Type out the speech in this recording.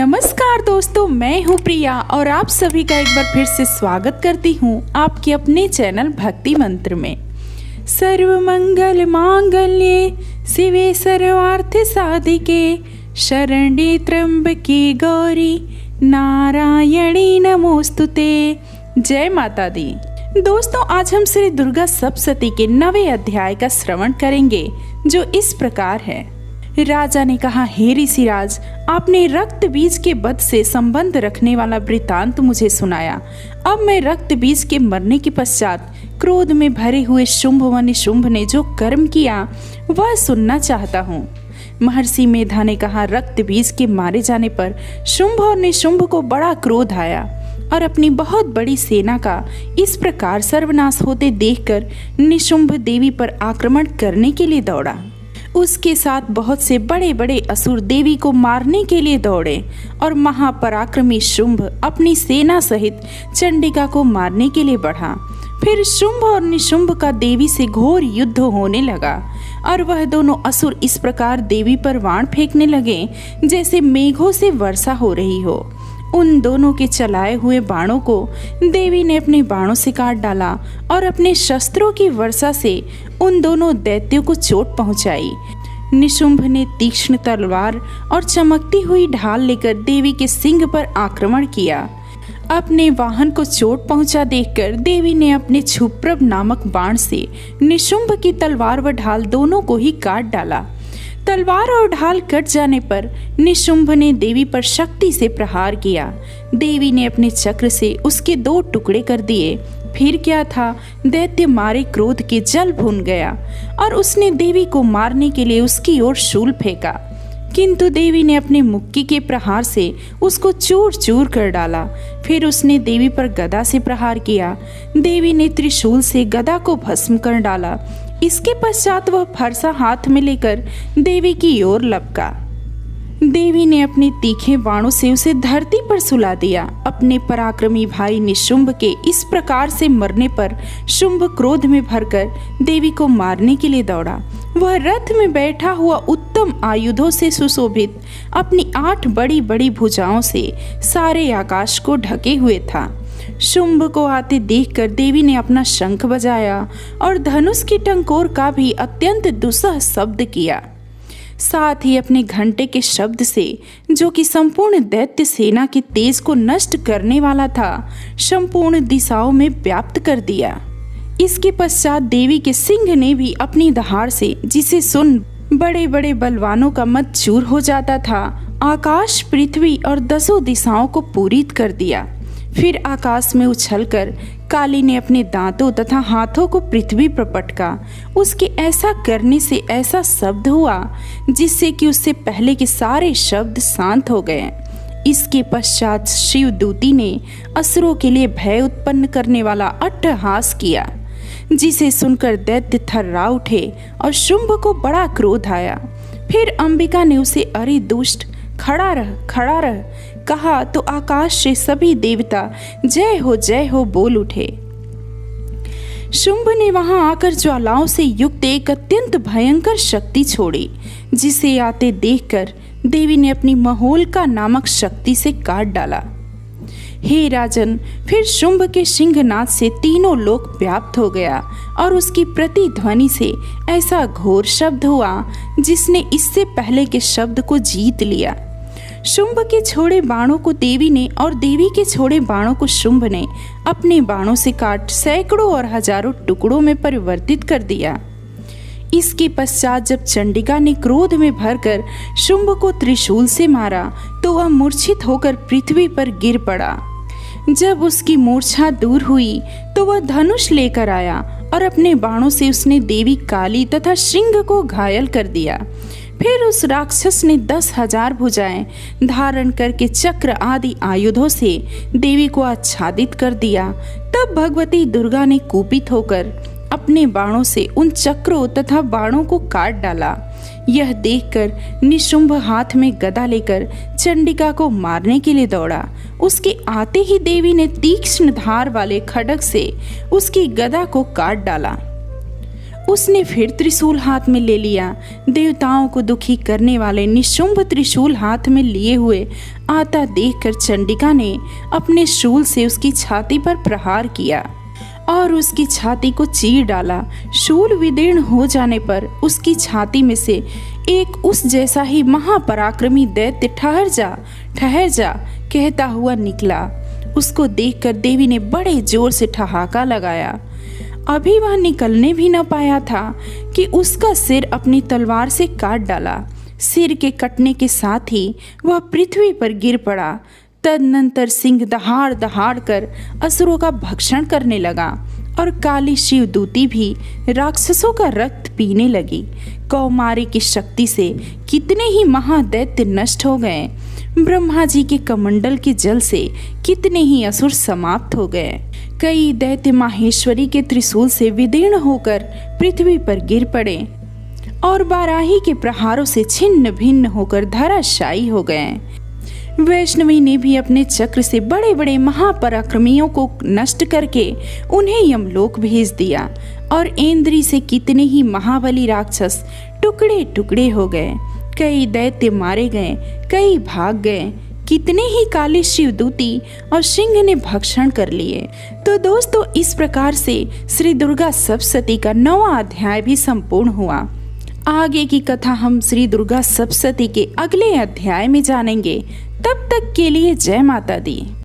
नमस्कार दोस्तों, मैं हूँ प्रिया और आप सभी का एक बार फिर से स्वागत करती हूँ आपके अपने चैनल भक्ति मंत्र में। सर्व मंगल मांगल्ये शिवे सर्वार्थ साधिके शरण्ये त्र्यंबके गौरी नारायणी नमोस्तुते। जय माता दी। दोस्तों, आज हम श्री दुर्गा सप्तशती के 9वें अध्याय का श्रवण करेंगे, जो इस प्रकार है। राजा ने कहा, हे ऋषिराज, आपने रक्त बीज के वध से संबंध रखने वाला वृतांत मुझे सुनाया। अब मैं रक्त बीज के मरने के पश्चात क्रोध में भरे हुए शुंभ व निशुंभ ने जो कर्म किया वह सुनना चाहता हूँ। महर्षि मेधा ने कहा, रक्त बीज के मारे जाने पर शुंभ और निशुंभ को बड़ा क्रोध आया और अपनी बहुत बड़ी सेना का इस प्रकार सर्वनाश होते देखकर निशुंभ देवी पर आक्रमण करने के लिए दौड़ा। उसके साथ बहुत से बड़े बड़े असुर देवी को मारने के लिए दौड़े और महापराक्रमी शुंभ अपनी सेना सहित चंडिका को मारने के लिए बढ़ा। फिर शुंभ और निशुंभ का देवी से घोर युद्ध होने लगा और वह दोनों असुर इस प्रकार देवी पर बाण फेंकने लगे जैसे मेघों से वर्षा हो रही हो। उन दोनों के चलाए हुए बाणों को देवी ने अपने बाणों से काट डाला और अपने शस्त्रों की वर्षा से उन दोनों दैत्यों को चोट पहुंचाई। निशुंभ ने तीक्ष्ण तलवार और चमकती हुई ढाल लेकर देवी के सिंह पर आक्रमण किया। अपने वाहन को चोट पहुंचा देखकर देवी ने अपने क्षुप्रभ नामक बाण से निशुंभ की तलवार व ढाल दोनों को ही काट डाला। तलवार और ढाल कट जाने पर निशुंभ ने देवी पर शक्ति से प्रहार किया। देवी ने अपने चक्र से उसके 2 टुकड़े कर दिए। फिर क्या था, दैत्य मारे क्रोध के जल भून गया और उसने देवी को मारने के लिए उसकी ओर शूल फेंका, किंतु देवी ने अपने मुक्की के प्रहार से उसको चूर चूर कर डाला। फिर उसने देवी पर गदा से प्रहार किया। देवी ने त्रिशूल से गदा को भस्म कर डाला। इसके पश्चात वह फरसा हाथ में लेकर देवी की ओर लपका। देवी ने अपने तीखे बाणों से उसे धरती पर सुला दिया। अपने पराक्रमी भाई निशुंभ के इस प्रकार से मरने पर शुंभ क्रोध में भरकर देवी को मारने के लिए दौड़ा। वह रथ में बैठा हुआ उत्तम आयुधों से सुशोभित अपनी 8 बड़ी बड़ी भुजाओं से सारे आकाश को ढके हुए था। शुंभ को आते देखकर देवी ने अपना शंख बजाया और धनुष की टंकोर का भी अत्यंत दुस्सह शब्द किया। साथ ही अपने घंटे के शब्द से, जो कि संपूर्ण दैत्य सेना की तेज को नष्ट करने वाला था, संपूर्ण दिशाओं में व्याप्त कर दिया। इसके पश्चात देवी के सिंह ने भी अपनी दहाड़ से, जिसे सुन बड़े बड़े बलवानों का मत चूर हो जाता था, आकाश, पृथ्वी और 10 दिशाओं को पूरित कर दिया। फिर आकाश में उछलकर काली ने अपने दांतों तथा हाथों को पृथ्वी पर पटका। उसके ऐसा करने से ऐसा शब्द हुआ जिससे कि उससे पहले के सारे शब्द शांत हो गए। इसके पश्चात शिवदूती ने असुरों के लिए भय उत्पन्न करने वाला अट्टहास किया, जिसे सुनकर दैत्य थर्रा उठे और शुंभ को बड़ा क्रोध आया। फिर अंबिका ने उसे, अरे दुष्ट, खड़ा रह कहा तो आकाश से सभी देवता जय हो बोल उठे। शुंभ ने वहां आकर ज्वालाओं से युक्त एक अत्यंत भयंकर शक्ति छोड़ी, जिसे आते देखकर देवी ने अपनी महोलका नामक शक्ति से काट डाला। हे राजन, फिर शुंभ के सिंहनाद से तीनों लोक व्याप्त हो गया और उसकी प्रतिध्वनि से ऐसा घोर शब्द हुआ जिसने इससे पहले के शब्द को जीत लिया। शुंभ के छोड़े बाणों को देवी ने और देवी के छोड़े बाणों को शुंभ ने अपने बाणों से काट सैकड़ों और हजारों टुकड़ों में परिवर्तित कर दिया। इसके पश्चात जब चंडिका ने क्रोध में भरकर शुंभ को त्रिशूल से मारा तो वह मूर्छित होकर पृथ्वी पर गिर पड़ा। जब उसकी मूर्छा दूर हुई तो वह धनुष लेकर आया और अपने बाणों से उसने देवी काली तथा सिंह को घायल कर दिया। फिर उस राक्षस ने 10,000 भुजाएं धारण करके चक्र आदि आयुधों से देवी को आच्छादित कर दिया। तब भगवती दुर्गा ने कुपित होकर अपने बाणों से उन चक्रों तथा बाणों को काट डाला। यह देखकर निशुंभ हाथ में गदा लेकर चंडिका को मारने के लिए दौड़ा। उसके आते ही देवी ने तीक्ष्ण धार वाले खड्ग से उसकी गदा को काट डाला। उसने फिर त्रिशूल हाथ में ले लिया। देवताओं को दुखी करने वाले निशुंभ त्रिशूल हाथ में लिए हुए आता देखकर चंडिका ने अपने शूल से उसकी छाती पर प्रहार किया और उसकी छाती को चीर डाला। शूल विदीर्ण हो जाने पर उसकी छाती में से एक उस जैसा ही महापराक्रमी दैत्य ठहर जा कहता हुआ निकला। उसको देखकर देवी ने बड़े जोर से ठहाका लगाया। अभी वह निकलने भी न पाया था कि उसका सिर अपनी तलवार से काट डाला। सिर के कटने के साथ ही वह पृथ्वी पर गिर पड़ा। तदनंतर सिंह दहाड़ दहाड़ कर असुरों का भक्षण करने लगा और काली शिवदूती भी राक्षसों का रक्त पीने लगी। कौमारी की शक्ति से कितने ही महादैत्य नष्ट हो गए। ब्रह्मा जी के कमंडल के जल से कितने ही असुर समाप्त हो गए। कई दैत्य माहेश्वरी के त्रिशूल से विदीर्ण होकर पृथ्वी पर गिर पड़े और बाराही के प्रहारों से छिन्न भिन्न होकर धराशायी हो गए। वैष्णवी ने भी अपने चक्र से बड़े बड़े महापराक्रमियों को नष्ट करके उन्हें यमलोक भेज दिया और इंद्री से कितने ही महाबली राक्षस टुकड़े टुकड़े हो गए। कई दैत्य मारे गए, कई भाग गए, कितने ही काली शिवदूती और सिंह ने भक्षण कर लिए। तो दोस्तों, इस प्रकार से श्री दुर्गा सप्तशती का 9वां अध्याय भी संपूर्ण हुआ। आगे की कथा हम श्री दुर्गा सप्तशती के अगले अध्याय में जानेंगे। तब तक के लिए जय माता दी।